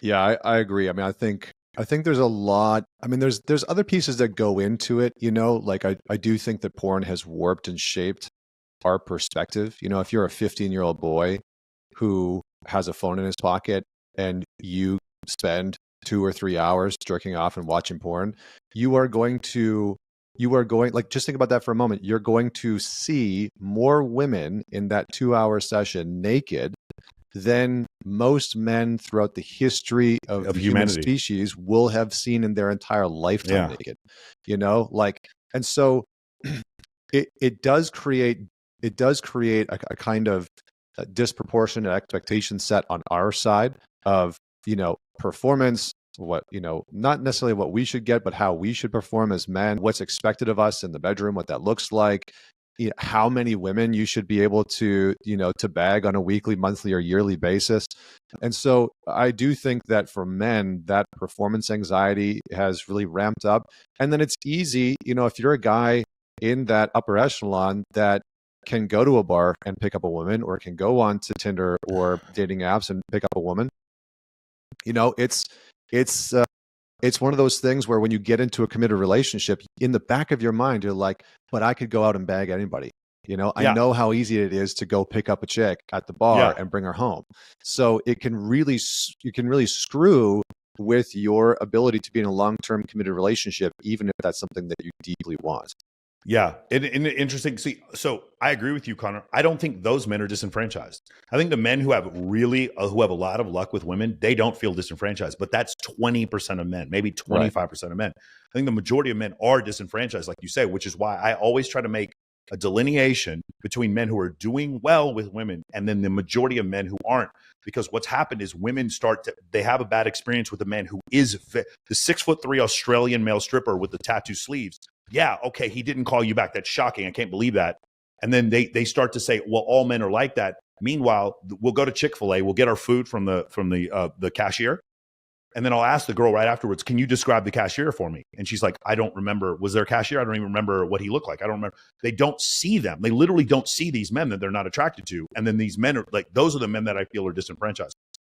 Yeah, I agree. I mean, I think there's a lot. I mean, there's other pieces that go into it, like I do think that porn has warped and shaped our perspective. If you're a 15-year-old boy who has a phone in his pocket and you spend 2 or 3 hours jerking off and watching porn, you are going to like, just think about that for a moment. You're going to see more women in that 2 hour session naked than most men throughout the history of Of the human humanity. species will have seen in their entire lifetime Yeah. naked. Like, and so it does create a kind of disproportionate expectation set on our side of performance, what not necessarily what we should get, but how we should perform as men, what's expected of us in the bedroom, what that looks like, how many women you should be able to bag on a weekly, monthly, or yearly basis. And so I do think that for men, that performance anxiety has really ramped up. And then it's easy, if you're a guy in that upper echelon that can go to a bar and pick up a woman, or can go on to Tinder or dating apps and pick up a woman. It's it's uh, it's one of those things where when you get into a committed relationship, in the back of your mind, you're like, but I could go out and bag anybody. I Yeah. know how easy it is to go pick up a chick at the bar Yeah. and bring her home. So you can really screw with your ability to be in a long-term committed relationship, even if that's something that you deeply want. Yeah, and interesting. See, so I agree with you, Connor. I don't think those men are disenfranchised. I think the men who have who have a lot of luck with women, they don't feel disenfranchised. But that's 20% of men, maybe Right. 25% of men. I think the majority of men are disenfranchised, like you say, which is why I always try to make a delineation between men who are doing well with women and then the majority of men who aren't. Because what's happened is women they have a bad experience with a man who is fit. The 6'3" Australian male stripper with the tattoo sleeves. Yeah, okay, he didn't call you back. That's shocking. I can't believe that. And then they start to say, well, all men are like that. Meanwhile, we'll go to Chick-fil-A, we'll get our food from the cashier, and then I'll ask the girl right afterwards, can you describe the cashier for me? And she's like, I don't remember. Was there a cashier? I don't even remember what he looked like. I don't remember. They don't see them. They literally don't see these men that they're not attracted to. And then these men are like, those are the men that I feel are disenfranchised.